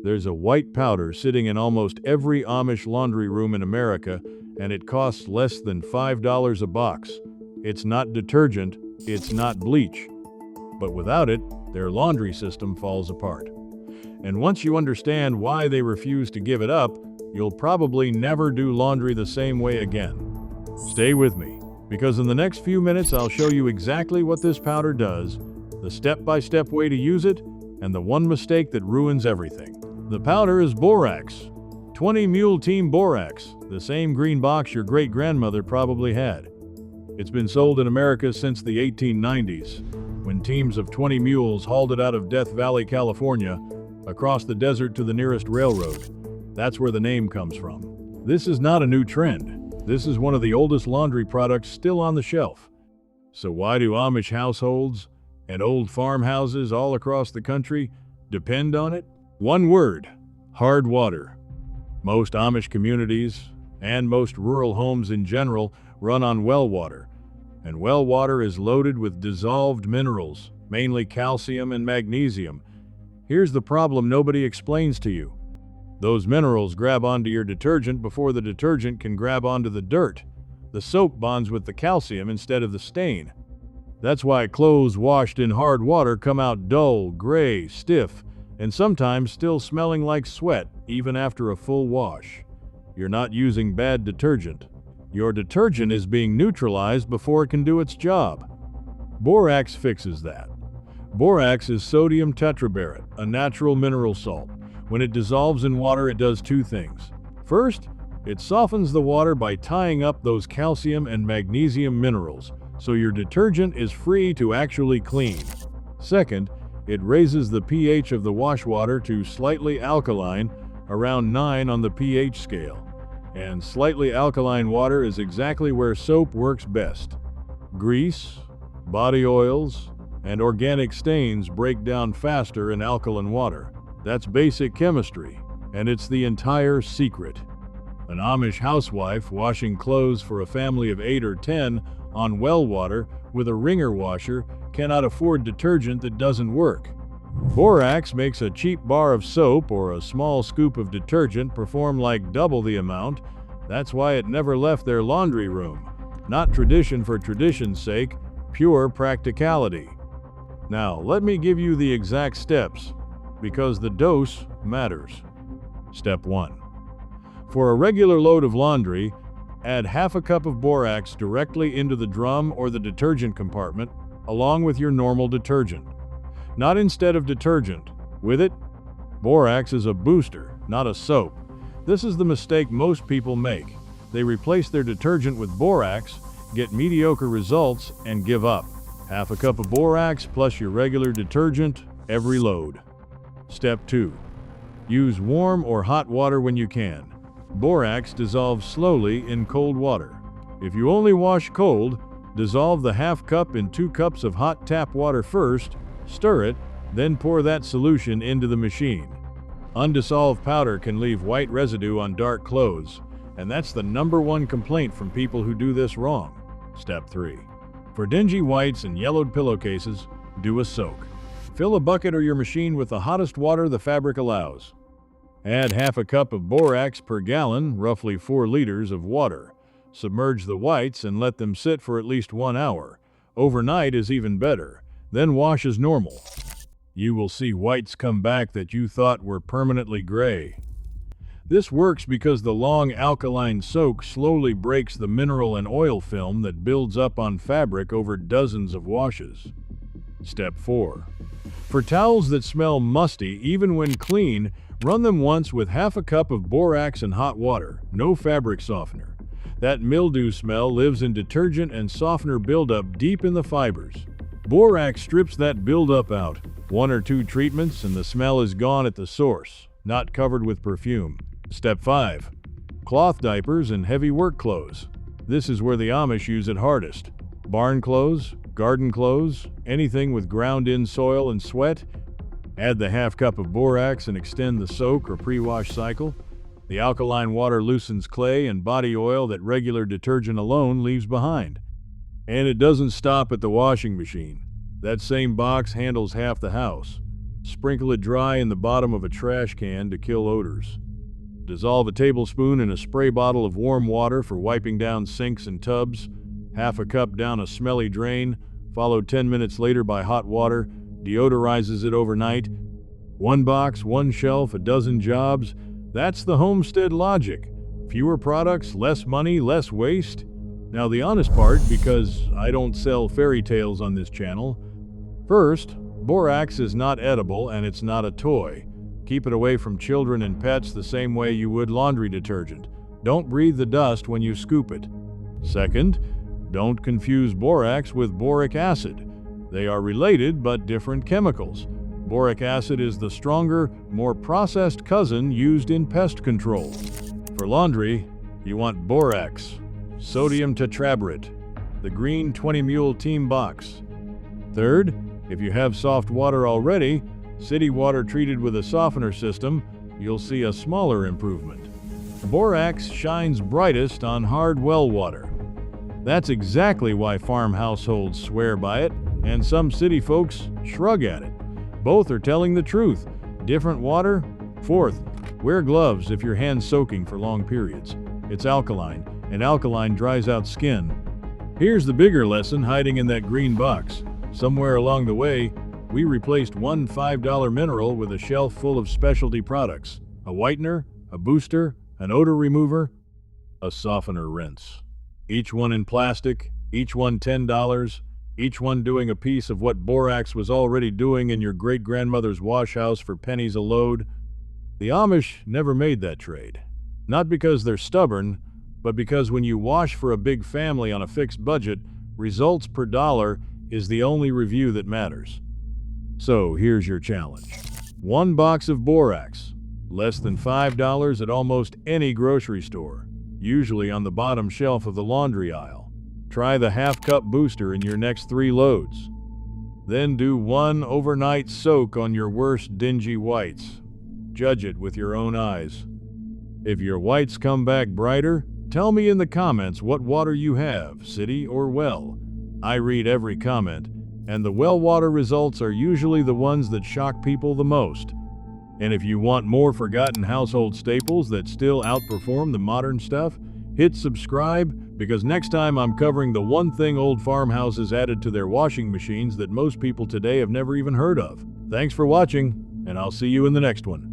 There's a white powder sitting in almost every Amish laundry room in America, and it costs less than $5 a box. It's not detergent, it's not bleach. But without it, their laundry system falls apart. And once you understand why they refuse to give it up, you'll probably never do laundry the same way again. Stay with me, because in the next few minutes I'll show you exactly what this powder does, the step-by-step way to use it, and the one mistake that ruins everything. The powder is Borax. 20 Mule Team Borax, the same green box your great-grandmother probably had. It's been sold in America since the 1890s, when teams of 20 mules hauled it out of Death Valley, California, across the desert to the nearest railroad. That's where the name comes from. This is not a new trend. This is one of the oldest laundry products still on the shelf. So why do Amish households and old farmhouses all across the country depend on it? One word: hard water. Most Amish communities, and most rural homes in general, run on well water. And well water is loaded with dissolved minerals, mainly calcium and magnesium. Here's the problem nobody explains to you. Those minerals grab onto your detergent before the detergent can grab onto the dirt. The soap bonds with the calcium instead of the stain. That's why clothes washed in hard water come out dull, gray, stiff, and sometimes still smelling like sweat even after a full wash. You're not using bad detergent. Your detergent is being neutralized before it can do its job. Borax fixes that. Borax is sodium tetrabarate, a natural mineral salt. When it dissolves in water, it does two things. First, it softens the water by tying up those calcium and magnesium minerals, so your detergent is free to actually clean. Second, it raises the pH of the wash water to slightly alkaline, around 9 on the pH scale. And slightly alkaline water is exactly where soap works best. Grease, body oils, and organic stains break down faster in alkaline water. That's basic chemistry, and it's the entire secret. An Amish housewife washing clothes for a family of 8 or 10 on well water with a wringer washer cannot afford detergent that doesn't work. Borax makes a cheap bar of soap or a small scoop of detergent perform like double the amount. That's why it never left their laundry room. Not tradition for tradition's sake, pure practicality. Now, let me give you the exact steps, because the dose matters. Step 1. For a regular load of laundry, add half a cup of borax directly into the drum or the detergent compartment, along with your normal detergent. Not instead of detergent. With it, borax is a booster, not a soap. This is the mistake most people make. They replace their detergent with borax, get mediocre results, and give up. Half a cup of borax plus your regular detergent every load. Step 2. Use warm or hot water when you can. Borax dissolves slowly in cold water. If you only wash cold, dissolve the half cup in 2 cups of hot tap water first, stir it, then pour that solution into the machine. Undissolved powder can leave white residue on dark clothes, and that's the #1 complaint from people who do this wrong. Step 3. For dingy whites and yellowed pillowcases, do a soak. Fill a bucket or your machine with the hottest water the fabric allows. Add half a cup of borax per gallon, roughly 4 liters of water. Submerge the whites and let them sit for at least 1 hour. Overnight is even better. Then wash as normal. You will see whites come back that you thought were permanently gray. This works because the long alkaline soak slowly breaks the mineral and oil film that builds up on fabric over dozens of washes. Step 4. For towels that smell musty even when clean, run them once with half a cup of borax and hot water, no fabric softener. That mildew smell lives in detergent and softener buildup deep in the fibers. Borax strips that buildup out. 1 or 2 treatments and the smell is gone at the source, not covered with perfume. Step 5. Cloth diapers and heavy work clothes. This is where the Amish use it hardest. Barn clothes, garden clothes, anything with ground-in soil and sweat. Add the half cup of borax and extend the soak or pre-wash cycle. The alkaline water loosens clay and body oil that regular detergent alone leaves behind. And it doesn't stop at the washing machine. That same box handles half the house. Sprinkle it dry in the bottom of a trash can to kill odors. Dissolve a tablespoon in a spray bottle of warm water for wiping down sinks and tubs. Half a cup down a smelly drain, followed 10 minutes later by hot water, deodorizes it overnight. One box, one shelf, a dozen jobs. That's the homestead logic. Fewer products, less money, less waste. Now the honest part, because I don't sell fairy tales on this channel. First, borax is not edible and it's not a toy. Keep it away from children and pets the same way you would laundry detergent. Don't breathe the dust when you scoop it. Second, don't confuse borax with boric acid. They are related but different chemicals. Boric acid is the stronger, more processed cousin used in pest control. For laundry, you want borax, sodium tetraborate, the green 20-mule team box. Third, if you have soft water already, city water treated with a softener system, you'll see a smaller improvement. Borax shines brightest on hard well water. That's exactly why farm households swear by it, and some city folks shrug at it. Both are telling the truth. Different water. Fourth, wear gloves if your hands soaking for long periods. It's alkaline, and alkaline dries out skin. Here's the bigger lesson hiding in that green box. Somewhere along the way, we replaced one $5 mineral with a shelf full of specialty products. A whitener, a booster, an odor remover, a softener rinse. Each one in plastic, each one $10, each one doing a piece of what borax was already doing in your great-grandmother's wash house for pennies a load. The Amish never made that trade. Not because they're stubborn, but because when you wash for a big family on a fixed budget, results per dollar is the only review that matters. So here's your challenge. One box of borax, less than $5 at almost any grocery store, usually on the bottom shelf of the laundry aisle. Try the half-cup booster in your next 3 loads. Then do one overnight soak on your worst dingy whites. Judge it with your own eyes. If your whites come back brighter, tell me in the comments what water you have, city or well. I read every comment, and the well water results are usually the ones that shock people the most. And if you want more forgotten household staples that still outperform the modern stuff, hit subscribe, because next time I'm covering the one thing old farmhouses added to their washing machines that most people today have never even heard of. Thanks for watching, and I'll see you in the next one.